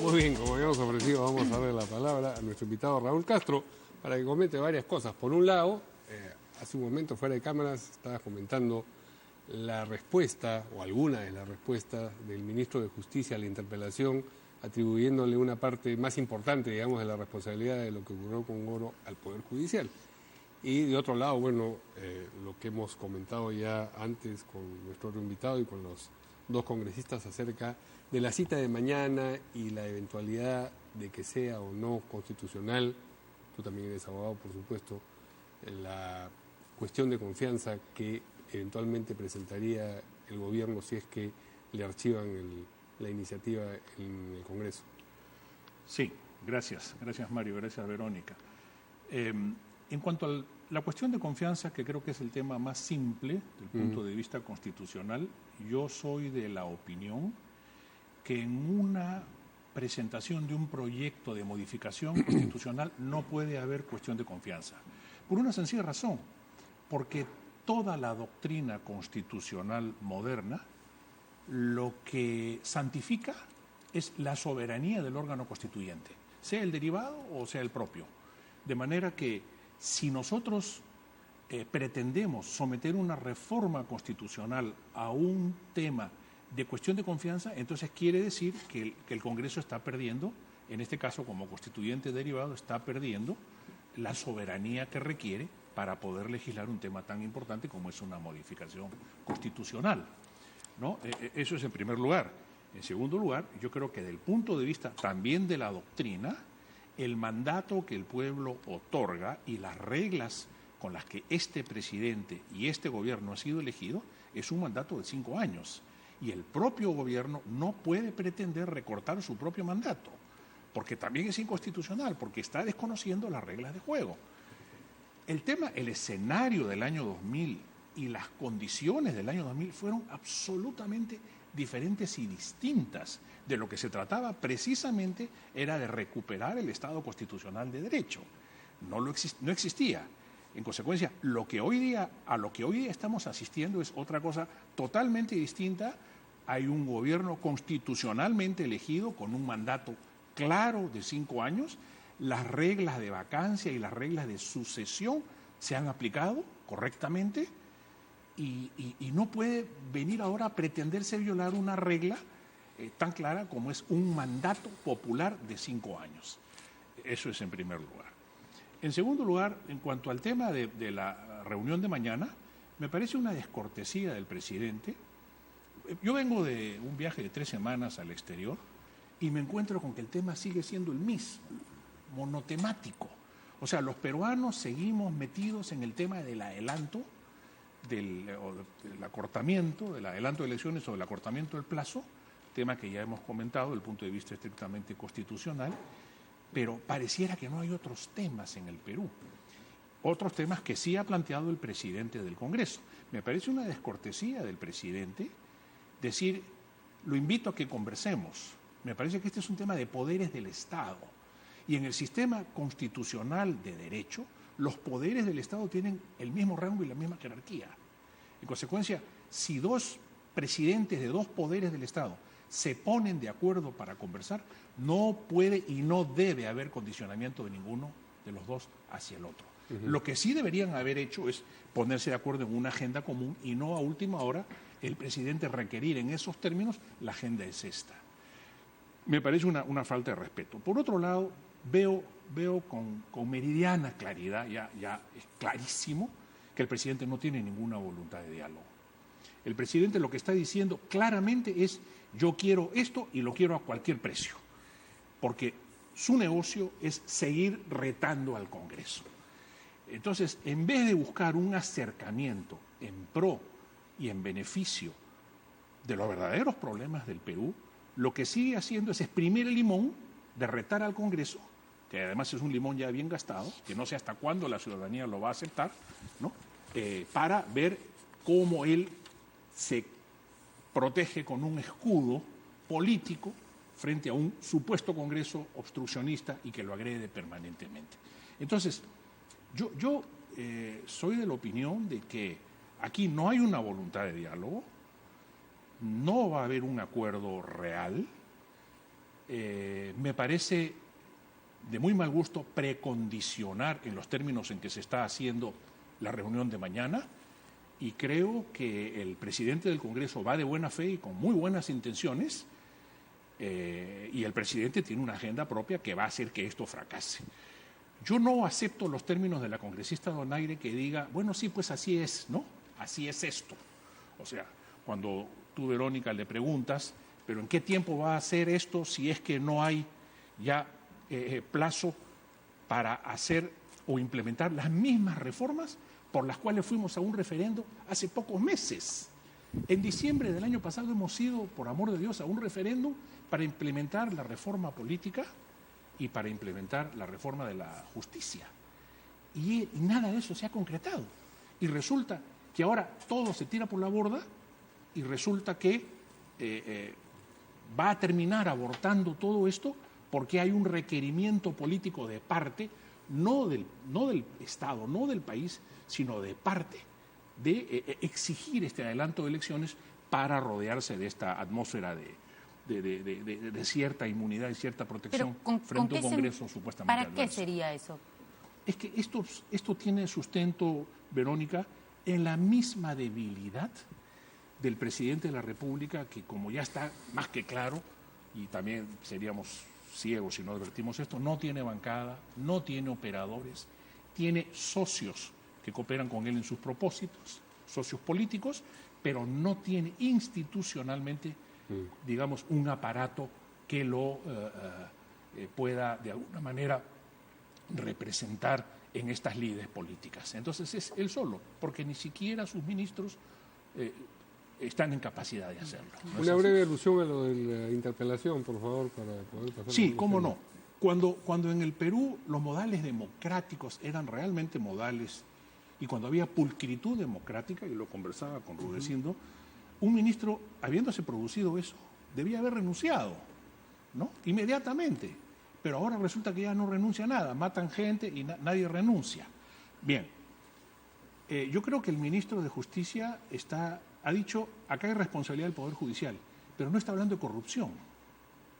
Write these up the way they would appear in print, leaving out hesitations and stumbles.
Muy bien, como habíamos ofrecido, vamos a darle la palabra a nuestro invitado Raúl Castro para que comente varias cosas. Por un lado, hace un momento fuera de cámaras estabas comentando la respuesta, o alguna de las respuestas del ministro de Justicia a la interpelación, atribuyéndole una parte más importante, digamos, de la responsabilidad de lo que ocurrió con Goro al Poder Judicial. Y de otro lado, bueno, lo que hemos comentado ya antes con nuestro otro invitado y con los dos congresistas acerca de la cita de mañana y la eventualidad de que sea o no constitucional, tú también eres abogado, por supuesto, la cuestión de confianza que eventualmente presentaría el gobierno si es que le archivan la iniciativa en el Congreso. Sí, gracias Mario, gracias Verónica. En cuanto a la cuestión de confianza, que creo que es el tema más simple del punto de vista constitucional, yo soy de la opinión que en una presentación de un proyecto de modificación constitucional no puede haber cuestión de confianza. Por una sencilla razón, porque toda la doctrina constitucional moderna lo que santifica es la soberanía del órgano constituyente, sea el derivado o sea el propio. De manera que si nosotros pretendemos someter una reforma constitucional a un tema de cuestión de confianza, entonces quiere decir que el Congreso está perdiendo, en este caso como constituyente derivado, está perdiendo la soberanía que requiere para poder legislar un tema tan importante como es una modificación constitucional, ¿no? Eso es en primer lugar. En segundo lugar, yo creo que desde el punto de vista también de la doctrina, el mandato que el pueblo otorga y las reglas con las que este presidente y este gobierno ha sido elegido es un mandato de 5 años. Y el propio gobierno no puede pretender recortar su propio mandato, porque también es inconstitucional, porque está desconociendo las reglas de juego. El escenario del año 2000 y las condiciones del año 2000 fueron absolutamente diferentes y distintas. De lo que se trataba precisamente era de recuperar el Estado constitucional de derecho. No existía. En consecuencia, a lo que hoy día estamos asistiendo es otra cosa totalmente distinta. Hay un gobierno constitucionalmente elegido con un mandato claro de 5 años. Las reglas de vacancia y las reglas de sucesión se han aplicado correctamente y no puede venir ahora a pretenderse violar una regla tan clara como es un mandato popular de 5 años. Eso es en primer lugar. En segundo lugar, en cuanto al tema de la reunión de mañana, me parece una descortesía del presidente. Yo vengo de un viaje de 3 semanas al exterior y me encuentro con que el tema sigue siendo el mismo, monotemático. O sea, los peruanos seguimos metidos en el tema del adelanto, del acortamiento, del adelanto de elecciones o del acortamiento del plazo, tema que ya hemos comentado desde el punto de vista estrictamente constitucional, pero pareciera que no hay otros temas en el Perú. Otros temas que sí ha planteado el presidente del Congreso. Me parece una descortesía del presidente decir, lo invito a que conversemos. Me parece que este es un tema de poderes del Estado. Y en el sistema constitucional de derecho, los poderes del Estado tienen el mismo rango y la misma jerarquía. En consecuencia, si 2 presidentes de 2 poderes del Estado se ponen de acuerdo para conversar, no puede y no debe haber condicionamiento de ninguno de los 2 hacia el otro. Lo que sí deberían haber hecho es ponerse de acuerdo en una agenda común y no a última hora el presidente requerir en esos términos, la agenda es esta. Me parece una falta de respeto. Por otro lado, veo con meridiana claridad, ya es clarísimo, que el presidente no tiene ninguna voluntad de diálogo. El presidente lo que está diciendo claramente es, yo quiero esto y lo quiero a cualquier precio, porque su negocio es seguir retando al Congreso. Entonces, en vez de buscar un acercamiento en pro y en beneficio de los verdaderos problemas del Perú, lo que sigue haciendo es exprimir el limón de retar al Congreso, que además es un limón ya bien gastado, que no sé hasta cuándo la ciudadanía lo va a aceptar, ¿no? Para ver cómo él se protege con un escudo político frente a un supuesto Congreso obstruccionista y que lo agrede permanentemente. Entonces, yo soy de la opinión de que aquí no hay una voluntad de diálogo, no va a haber un acuerdo real, me parece de muy mal gusto precondicionar en los términos en que se está haciendo la reunión de mañana, y creo que el presidente del Congreso va de buena fe y con muy buenas intenciones, y el presidente tiene una agenda propia que va a hacer que esto fracase. Yo no acepto los términos de la congresista Donaire que diga, bueno, sí, pues así es, ¿no? Así es esto. O sea, cuando tú, Verónica, le preguntas, ¿pero en qué tiempo va a hacer esto si es que no hay ya plazo para hacer o implementar las mismas reformas por las cuales fuimos a un referendo hace pocos meses? En diciembre del año pasado hemos ido, por amor de Dios, a un referéndum para implementar la reforma política y para implementar la reforma de la justicia. Y nada de eso se ha concretado. Y resulta que ahora todo se tira por la borda y resulta que va a terminar abortando todo esto porque hay un requerimiento político de parte, no del Estado, no del país, sino de parte, de exigir este adelanto de elecciones para rodearse de esta atmósfera de cierta inmunidad y cierta protección frente a un Congreso supuestamente adverso. ¿Para qué sería eso? Es que esto tiene sustento, Verónica, en la misma debilidad del presidente de la República, que como ya está más que claro, y también seríamos ciegos si no advertimos esto, no tiene bancada, no tiene operadores, tiene socios que cooperan con él en sus propósitos, socios políticos, pero no tiene institucionalmente, digamos, un aparato que lo pueda de alguna manera representar en estas lides políticas. Entonces es él solo, porque ni siquiera sus ministros están en capacidad de hacerlo. ¿No Una breve alusión a lo de la interpelación, por favor, para poder pasar. Sí, cómo no. Cuando en el Perú los modales democráticos eran realmente modales y cuando había pulcritud democrática, y lo conversaba con Rudecindo, un ministro, habiéndose producido eso, debía haber renunciado, ¿no? Inmediatamente. Pero ahora resulta que ya no renuncia a nada, matan gente y nadie renuncia. Bien, yo creo que el ministro de Justicia ha dicho, acá hay responsabilidad del Poder Judicial, pero no está hablando de corrupción.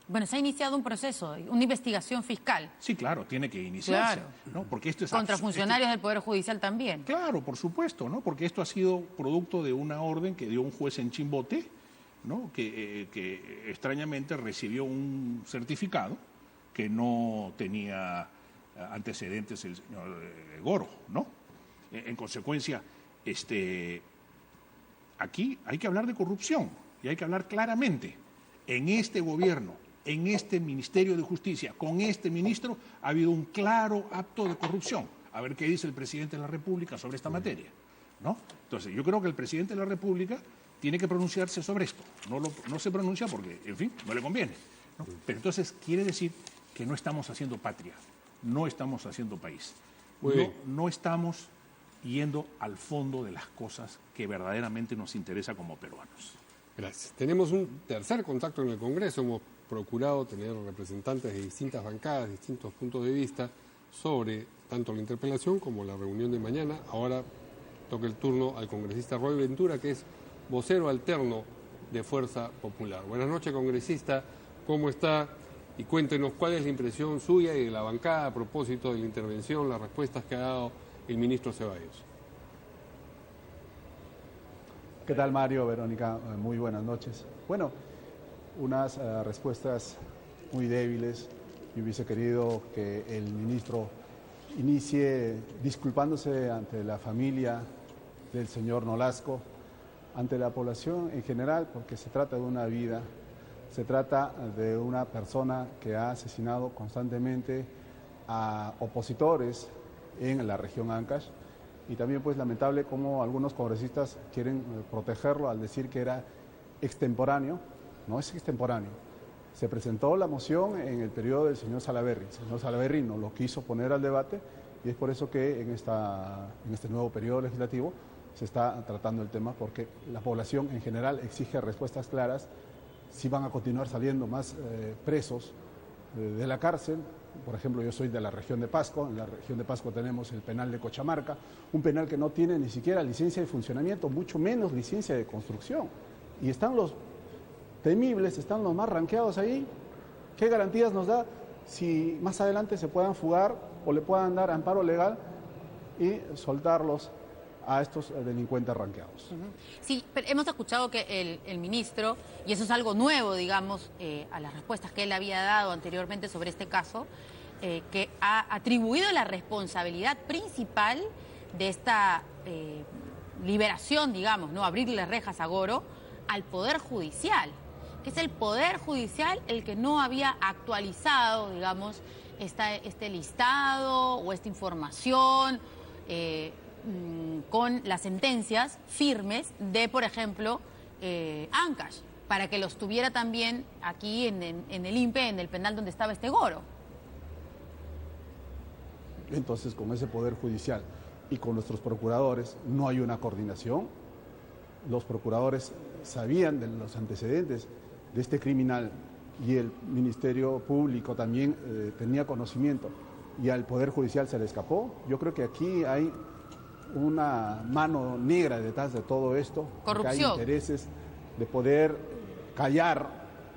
Bueno, se ha iniciado un proceso, una investigación fiscal. Sí, claro, tiene que iniciarse, claro, ¿no? Porque esto es contra funcionarios del Poder Judicial también. Claro, por supuesto, ¿no? Porque esto ha sido producto de una orden que dio un juez en Chimbote, ¿no? Que extrañamente recibió un certificado que no tenía antecedentes el señor Goro, ¿no? En consecuencia, aquí hay que hablar de corrupción y hay que hablar claramente. En este gobierno, en este Ministerio de Justicia, con este ministro, ha habido un claro acto de corrupción. A ver qué dice el presidente de la República sobre esta materia, ¿no? Entonces, yo creo que el presidente de la República tiene que pronunciarse sobre esto. No se pronuncia porque, en fin, no le conviene, ¿no? Pero entonces quiere decir que no estamos haciendo patria, no estamos haciendo país, no estamos yendo al fondo de las cosas que verdaderamente nos interesa como peruanos. Gracias. Tenemos un tercer contacto en el Congreso. Hemos procurado tener representantes de distintas bancadas, distintos puntos de vista sobre tanto la interpelación como la reunión de mañana. Ahora toca el turno al congresista Roy Ventura, que es vocero alterno de Fuerza Popular. Buenas noches, congresista. ¿Cómo está? Y cuéntenos cuál es la impresión suya y de la bancada a propósito de la intervención, las respuestas que ha dado el ministro Ceballos. ¿Qué tal, Mario, Verónica? Muy buenas noches. Bueno, unas respuestas muy débiles. Yo hubiese querido que el ministro inicie disculpándose ante la familia del señor Nolasco, ante la población en general, porque se trata de una vida, se trata de una persona que ha asesinado constantemente a opositores en la región Ancash. Y también pues lamentable cómo algunos congresistas quieren protegerlo al decir que era extemporáneo. No es extemporáneo. Se presentó la moción en el periodo del señor Salaverry. El señor Salaverry no lo quiso poner al debate y es por eso que en este nuevo periodo legislativo se está tratando el tema, porque la población en general exige respuestas claras si van a continuar saliendo más presos de la cárcel. Por ejemplo, yo soy de la región de Pasco. En la región de Pasco tenemos el penal de Cochamarca, un penal que no tiene ni siquiera licencia de funcionamiento, mucho menos licencia de construcción. Y están los temibles, están los más ranqueados ahí, ¿Qué garantías nos da si más adelante se puedan fugar o le puedan dar amparo legal y soltarlos a estos delincuentes ranqueados? Sí, pero hemos escuchado que el ministro, y eso es algo nuevo, digamos, a las respuestas que él había dado anteriormente sobre este caso, que ha atribuido la responsabilidad principal de esta liberación, digamos, ¿no? Abrirle rejas a Goro, al Poder Judicial, que es el Poder Judicial el que no había actualizado, digamos, este listado o esta información con las sentencias firmes de, por ejemplo, Ancash, para que los tuviera también aquí en el INPE, en el penal donde estaba este Goro. Entonces, con ese Poder Judicial y con nuestros procuradores no hay una coordinación. Los procuradores sabían de los antecedentes de este criminal y el Ministerio Público también tenía conocimiento y al Poder Judicial se le escapó. Yo creo que aquí hay una mano negra detrás de todo esto. Corrupción. Hay intereses de poder callar,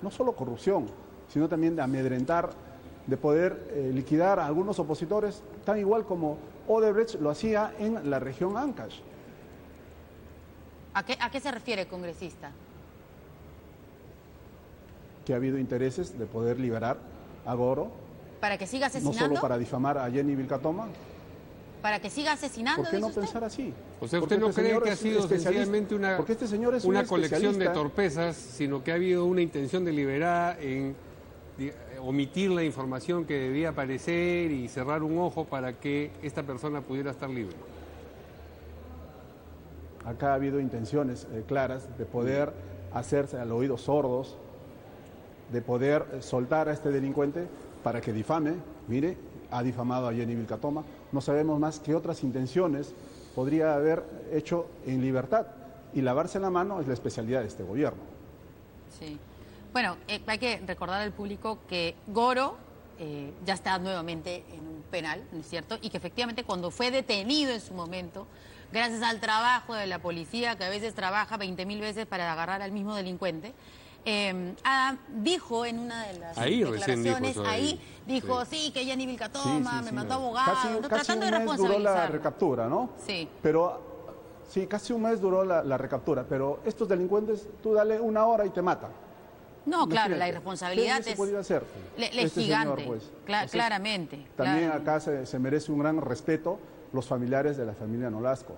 no solo corrupción, sino también de amedrentar, de poder liquidar a algunos opositores, tan igual como Odebrecht lo hacía en la región Ancash. ¿A qué se refiere, congresista? Que ha habido intereses de poder liberar a Goro. ¿Para que siga asesinando? No solo para difamar a Jenny Vilcatoma. ¿Para que siga asesinando? ¿Por qué no dice usted? pensar así? O sea, Porque ¿usted no este cree señor que ha es sido especialista. sencillamente Porque este señor es una un colección de especialista. torpezas, sino que ha habido una intención deliberada en omitir la información que debía aparecer y cerrar un ojo para que esta persona pudiera estar libre? Acá ha habido intenciones claras de poder hacerse al oído sordos, de poder soltar a este delincuente para que difame. Mire, ha difamado a Jenny Vilcatoma. No sabemos más qué otras intenciones podría haber hecho en libertad. Y lavarse la mano es la especialidad de este gobierno. Sí. Bueno, hay que recordar al público que Goro ya está nuevamente en un penal, ¿no es cierto? Y que efectivamente cuando fue detenido en su momento, gracias al trabajo de la policía, que a veces trabaja 20.000 veces para agarrar al mismo delincuente, dijo en una de las declaraciones, dijo, sí, que Jenny Vilcatoma me mandó abogado, casi tratando de un mes duró la responsabilizarlo. recaptura, ¿no? Sí. Pero, sí, casi un mes duró la recaptura, pero estos delincuentes, tú dale una hora y te matan. No, claro, Imagínate, la irresponsabilidad ¿qué se podía hacer? es gigante, señor, pues? Claramente. También claramente. acá se merece un gran respeto los familiares de la familia Nolasco,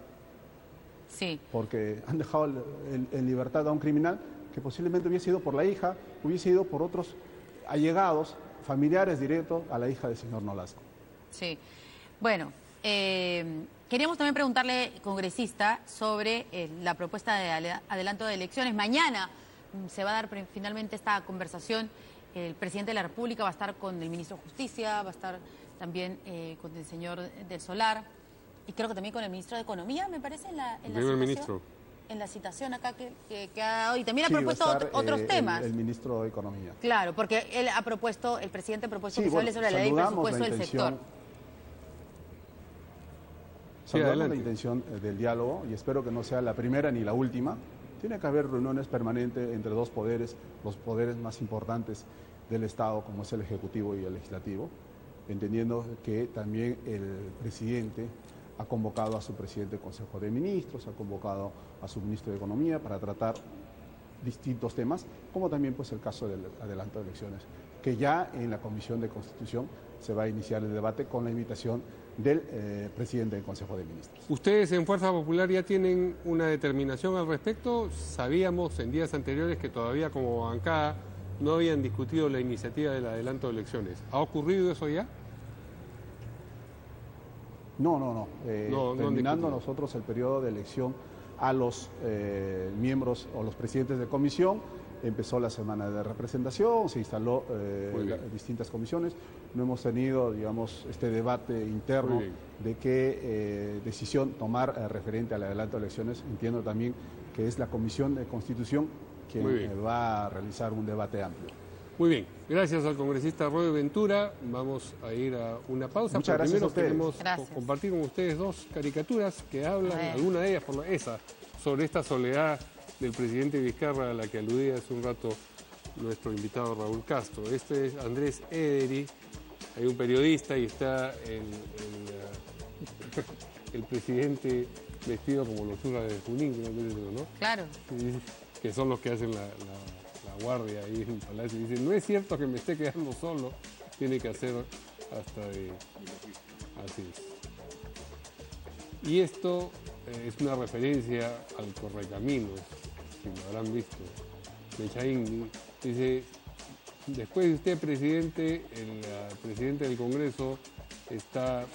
Sí. porque han dejado en libertad a un criminal que posiblemente hubiese ido por la hija, hubiese ido por otros allegados, familiares directos a la hija del señor Nolasco. Sí. Bueno, queríamos también preguntarle, congresista, sobre la propuesta de adelanto de elecciones. Mañana se va a dar finalmente esta conversación. El presidente de la República va a estar con el ministro de Justicia, va a estar también con el señor del Solar y creo que también con el ministro de Economía, me parece, en la citación. Ministro. En la citación acá que ha dado, y también ha Sí, propuesto va a estar, otros temas. El ministro de Economía. Claro, porque él ha propuesto, el presidente ha propuesto Sí, que se hable sobre la ley de saludamos presupuesto la del intención. sector. Saludamos adelante. la intención del diálogo y espero que no sea la primera ni la última. Tiene que haber reuniones permanentes entre dos poderes, los poderes más importantes del Estado, como es el Ejecutivo y el Legislativo, entendiendo que también el presidente ha convocado a su presidente del Consejo de Ministros, ha convocado a su ministro de Economía para tratar distintos temas, como también pues el caso del adelanto de elecciones, que ya en la Comisión de Constitución se va a iniciar el debate con la invitación del presidente del Consejo de Ministros. ¿Ustedes en Fuerza Popular ya tienen una determinación al respecto? Sabíamos en días anteriores que todavía como bancada no habían discutido la iniciativa del adelanto de elecciones. ¿Ha ocurrido eso ya? No. Terminando discutido. nosotros el periodo de elección a los miembros o los presidentes de comisión, empezó la semana de representación, se instaló distintas comisiones. No hemos tenido, digamos, este debate interno de qué decisión tomar referente al adelanto de elecciones. Entiendo también que es la Comisión de Constitución quien va a realizar un debate amplio. Muy bien, gracias al congresista Roy Ventura. Vamos a ir a una pausa. Muchas pero gracias primero a ustedes. queremos compartir con ustedes dos caricaturas que hablan, alguna de ellas, esa, sobre esta soledad del presidente Vizcarra a la que aludía hace un rato nuestro invitado Raúl Castro. Este es Andrés Ederi, hay un periodista y está el presidente vestido como los churras de Junín, ¿no? Claro. Que son los que hacen la guardia ahí en el palacio. Y dicen, no es cierto que me esté quedando solo, tiene que hacer hasta de... Así es. Y esto es una referencia al Correcaminos, si lo habrán visto. Mechaín dice, después de usted, presidente, el presidente del Congreso está,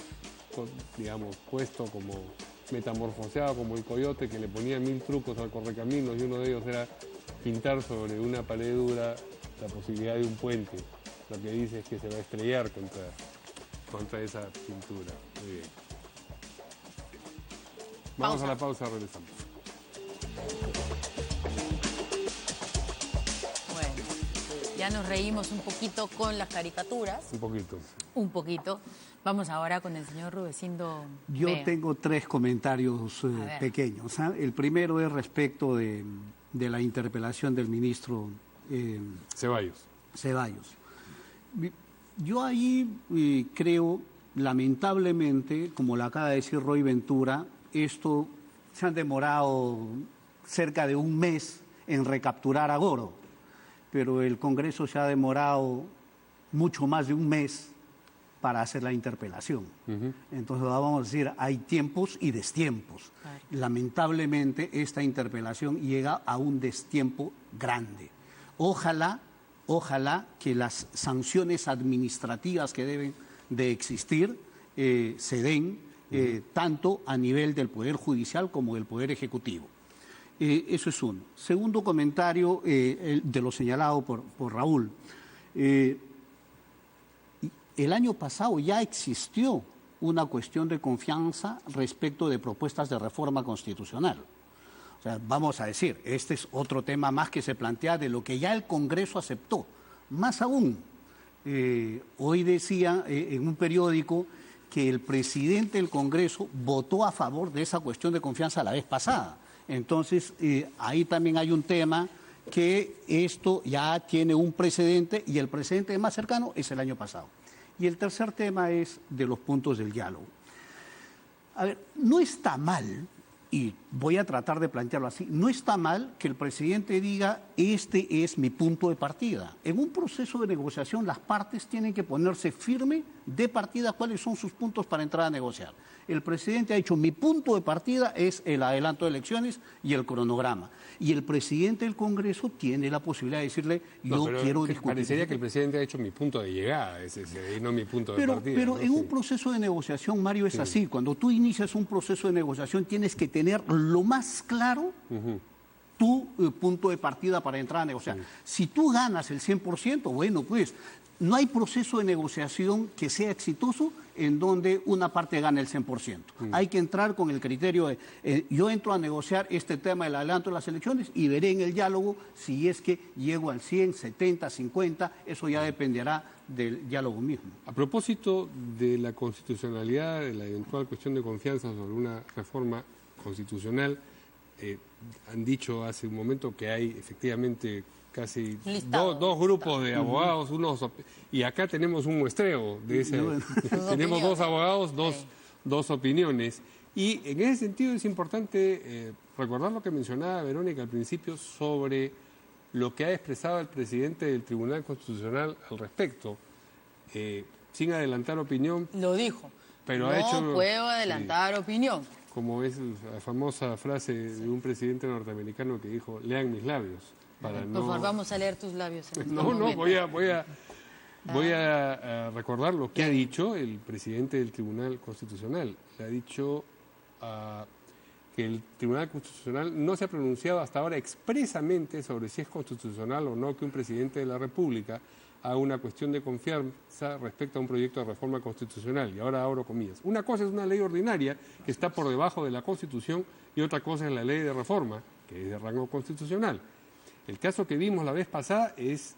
digamos, puesto como metamorfoseado como el coyote que le ponía 1000 trucos al Correcaminos, y uno de ellos era pintar sobre una pared dura la posibilidad de un puente. Lo que dice es que se va a estrellar contra esa pintura. Muy bien. Vamos a la pausa, regresamos. Bueno, ya nos reímos un poquito con las caricaturas. Un poquito. Un poquito. Vamos ahora con el señor Rudecindo. Yo Vea. tengo 3 comentarios pequeños. El primero es respecto de la interpelación del ministro Ceballos. Yo ahí creo, lamentablemente, como lo acaba de decir Roy Ventura, esto se han demorado cerca de un mes en recapturar a Goro, pero el Congreso se ha demorado mucho más de un mes para hacer la interpelación. Entonces vamos a decir, hay tiempos y destiempos. Lamentablemente esta interpelación llega a un destiempo grande. Ojalá que las sanciones administrativas que deben de existir se den tanto a nivel del Poder Judicial como del Poder Ejecutivo. Eso es uno. Segundo comentario de lo señalado por Raúl. El año pasado ya existió una cuestión de confianza respecto de propuestas de reforma constitucional. O sea, vamos a decir, este es otro tema más que se plantea de lo que ya el Congreso aceptó. Más aún, hoy decía en un periódico que el presidente del Congreso votó a favor de esa cuestión de confianza la vez pasada. Entonces, ahí también hay un tema que esto ya tiene un precedente y el precedente más cercano es el año pasado. Y el tercer tema es de los puntos del diálogo. A ver, no está mal, y voy a tratar de plantearlo así, no está mal que el presidente diga, este es mi punto de partida. En un proceso de negociación las partes tienen que ponerse firme de partida cuáles son sus puntos para entrar a negociar. El presidente ha dicho, mi punto de partida es el adelanto de elecciones y el cronograma. Y el presidente del Congreso tiene la posibilidad de decirle, yo quiero discutir. Parecería que el presidente ha hecho mi punto de llegada, y no mi punto de partida. Pero ¿no? en un proceso de negociación, Mario, es así. Cuando tú inicias un proceso de negociación, tienes que tener lo más claro tu punto de partida para entrar a negociar. Si tú ganas el 100%, bueno, pues no hay proceso de negociación que sea exitoso en donde una parte gane el 100%. Hay que entrar con el criterio de, yo entro a negociar este tema del adelanto de las elecciones y veré en el diálogo si es que llego al 100, 70, 50, eso ya dependerá del diálogo mismo. A propósito de la constitucionalidad, de la eventual cuestión de confianza sobre una reforma constitucional, han dicho hace un momento que hay efectivamente casi dos grupos de abogados, y acá tenemos un muestreo de ese. Tenemos dos abogados, dos opiniones. Y en ese sentido es importante recordar lo que mencionaba Verónica al principio sobre lo que ha expresado el presidente del Tribunal Constitucional al respecto, sin adelantar opinión. Lo dijo. Pero no puedo adelantar opinión. Como es la famosa frase de un presidente norteamericano que dijo, lean mis labios. Por favor, vamos a leer tus labios. Voy a recordar lo que ha dicho el presidente del Tribunal Constitucional. Le ha dicho que el Tribunal Constitucional no se ha pronunciado hasta ahora expresamente sobre si es constitucional o no que un presidente de la República haga una cuestión de confianza respecto a un proyecto de reforma constitucional. Y ahora abro comillas. Una cosa es una ley ordinaria que está por debajo de la Constitución y otra cosa es la ley de reforma, que es de rango constitucional. El caso que vimos la vez pasada es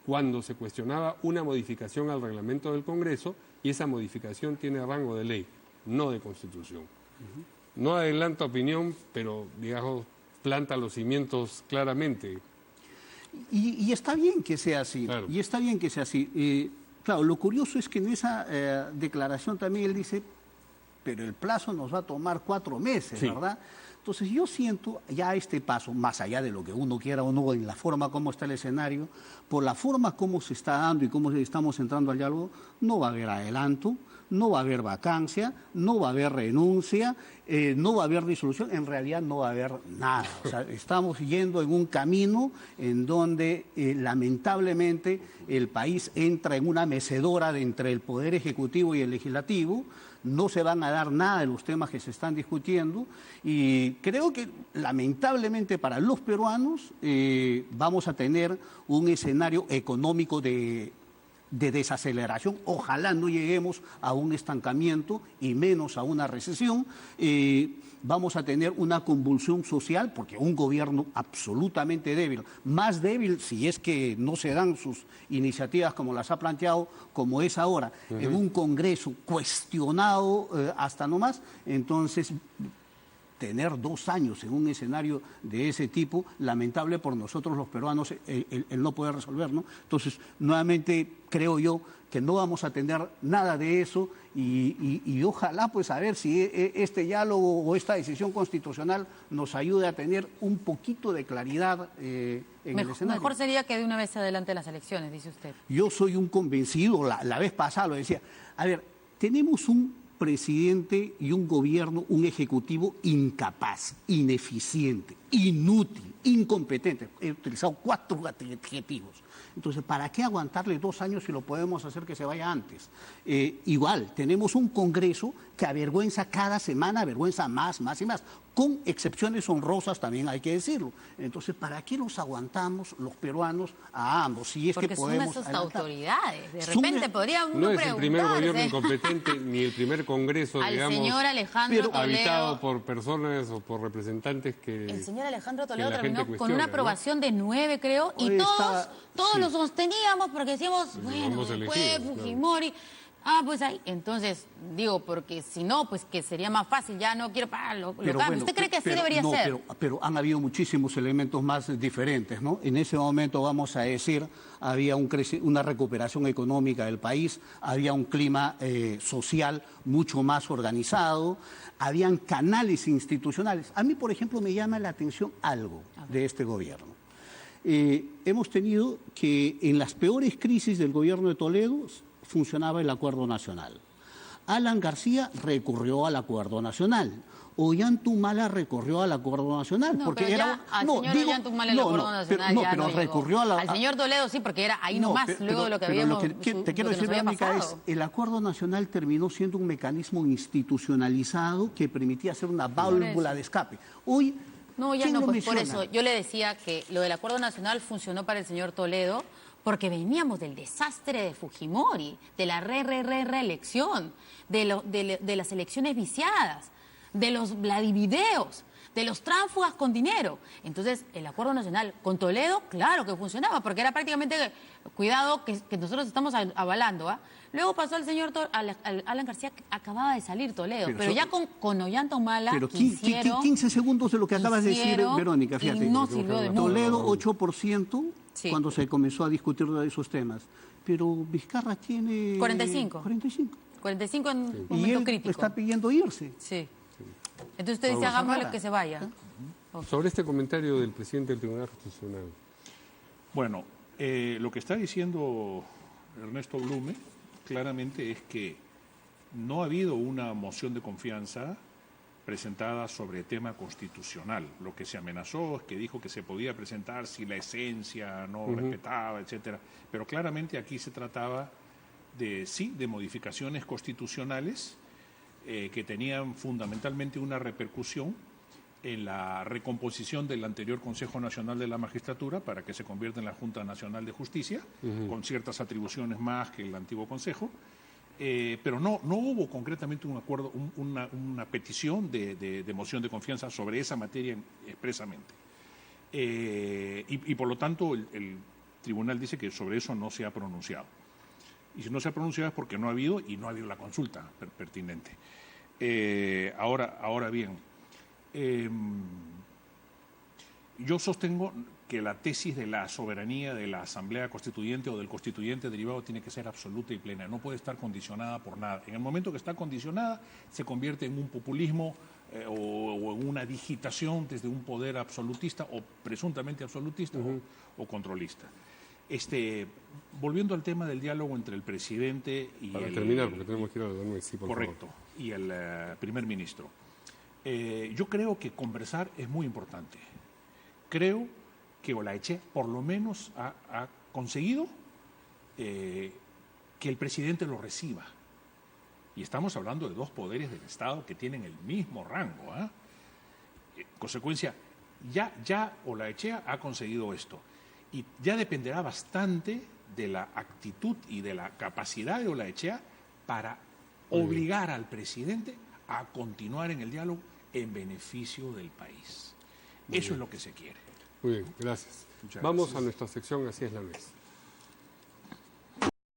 cuando se cuestionaba una modificación al reglamento del Congreso y esa modificación tiene rango de ley, no de Constitución. No adelanta opinión, pero, digamos, planta los cimientos claramente. Y está bien que sea así, Claro. y está bien que sea así. Claro, lo curioso es que en esa declaración también él dice, pero el plazo nos va a tomar 4 meses, Sí. ¿verdad? Entonces yo siento ya este paso, más allá de lo que uno quiera o no, en la forma como está el escenario, por la forma como se está dando y cómo estamos entrando al diálogo, no va a haber adelanto, no va a haber vacancia, no va a haber renuncia, no va a haber disolución, en realidad no va a haber nada. O sea, estamos yendo en un camino en donde lamentablemente el país entra en una mecedora de entre el Poder Ejecutivo y el Legislativo. No se van a dar nada de los temas que se están discutiendo y creo que lamentablemente para los peruanos vamos a tener un escenario económico de desaceleración. Ojalá no lleguemos a un estancamiento y menos a una recesión. Vamos a tener una convulsión social porque un gobierno absolutamente débil, más débil si es que no se dan sus iniciativas como las ha planteado, como es ahora, en un Congreso cuestionado hasta no más, entonces tener 2 años en un escenario de ese tipo, lamentable por nosotros los peruanos el no poder resolver, ¿no? Entonces, nuevamente creo yo que no vamos a tener nada de eso y ojalá pues a ver si este diálogo o esta decisión constitucional nos ayude a tener un poquito de claridad en el escenario. Mejor sería que de una vez se adelante las elecciones, dice usted. Yo soy un convencido, la vez pasada lo decía, a ver, tenemos un presidente y un gobierno, un ejecutivo incapaz, ineficiente, inútil, incompetente. He utilizado 4 adjetivos. Entonces, ¿para qué aguantarle 2 años si lo podemos hacer que se vaya antes? Igual, tenemos un Congreso que avergüenza cada semana, avergüenza más y más, con excepciones honrosas también hay que decirlo. Entonces, ¿para qué nos aguantamos los peruanos a ambos? Si es Porque que son podemos esas adelantar. autoridades. De Son repente de- podría uno No es el primer gobierno preguntarse incompetente ni el primer Congreso, al digamos, señor Alejandro habitado Toledo. por personas o por representantes que... El señor Alejandro que Toledo la gente terminó con cuestiona, una ¿no? aprobación de 9, creo, y Hoy todos sí. lo sosteníamos porque decíamos, bueno, hemos después elegido, claro. Fujimori. Pues ahí. Entonces, digo, porque si no, pues que sería más fácil, ya no quiero pagar lo cambio. bueno, ¿Usted cree que así pero- debería no, ser? pero han habido muchísimos elementos más diferentes, ¿no? En ese momento, vamos a decir, había una recuperación económica del país, había un clima social mucho más organizado, habían canales institucionales. A mí, por ejemplo, me llama la atención algo de este gobierno. Hemos tenido que en las peores crisis del gobierno de Toledo funcionaba el Acuerdo Nacional. Alan García recurrió al Acuerdo Nacional. Ollantumala recurrió al Acuerdo Nacional. No, porque pero era, ya al no, señor digo, Ollantumala el no, Acuerdo no, Nacional pero, ya pero no llegó. recurrió a la... Al señor Toledo sí, porque era ahí nomás, luego de lo que pero habíamos lo que te quiero lo que decir, nos había Verónica, es pasado. el Acuerdo Nacional terminó siendo un mecanismo institucionalizado que permitía hacer una válvula de escape. Hoy, No, ya ¿quién no, lo pues por menciona? eso yo le decía que lo del Acuerdo Nacional funcionó para el señor Toledo porque veníamos del desastre de Fujimori, de la reelección, de las elecciones viciadas, de los Vladivideos, de los tránsfugas con dinero. Entonces, el Acuerdo Nacional con Toledo, claro que funcionaba, porque era prácticamente, cuidado, que nosotros estamos avalando, ¿ah? Luego pasó el señor Alan García, acababa de salir Toledo, pero ya con Ollantumala Pero quisieron... 15 segundos de lo que acabas de decir, hicieron Verónica, y fíjate. no sirvió de mucho. Toledo 8% Sí. cuando se comenzó a discutir de esos temas. Pero Vizcarra tiene... 45. 45. 45 en un Y momento él crítico. está pidiendo irse. Sí. Entonces usted dice, Vamos a hagámosle nada. que se vaya. Sobre este comentario del presidente del Tribunal Constitucional. Bueno, lo que está diciendo Ernesto Blume claramente es que no ha habido una moción de confianza presentada sobre tema constitucional. Lo que se amenazó es que dijo que se podía presentar si la esencia no respetaba, etcétera. Pero claramente aquí se trataba de modificaciones constitucionales que tenían fundamentalmente una repercusión en la recomposición del anterior Consejo Nacional de la Magistratura para que se convierta en la Junta Nacional de Justicia, con ciertas atribuciones más que el antiguo Consejo. Pero no hubo concretamente un acuerdo, una petición de moción de confianza sobre esa materia expresamente. Y por lo tanto el tribunal dice que sobre eso no se ha pronunciado. Y si no se ha pronunciado es porque no ha habido y no ha habido la consulta pertinente. Ahora bien, yo sostengo que la tesis de la soberanía de la Asamblea Constituyente o del constituyente derivado tiene que ser absoluta y plena, no puede estar condicionada por nada. En el momento que está condicionada, se convierte en un populismo o en una digitación desde un poder absolutista o presuntamente absolutista o controlista. Volviendo al tema del diálogo entre el presidente y Para terminar, porque tenemos que ir a la noche, sí, por correcto, favor. y el primer ministro. Yo creo que conversar es muy importante. Creo que Olaechea por lo menos ha conseguido que el presidente lo reciba. Y estamos hablando de dos poderes del Estado que tienen el mismo rango. En consecuencia, ya Olaechea ha conseguido esto. Y ya dependerá bastante de la actitud y de la capacidad de Olaechea para obligar al presidente a continuar en el diálogo en beneficio del país. Eso es lo que se quiere. Muy bien, gracias. Muchas Vamos gracias. a nuestra sección Así es la mesa.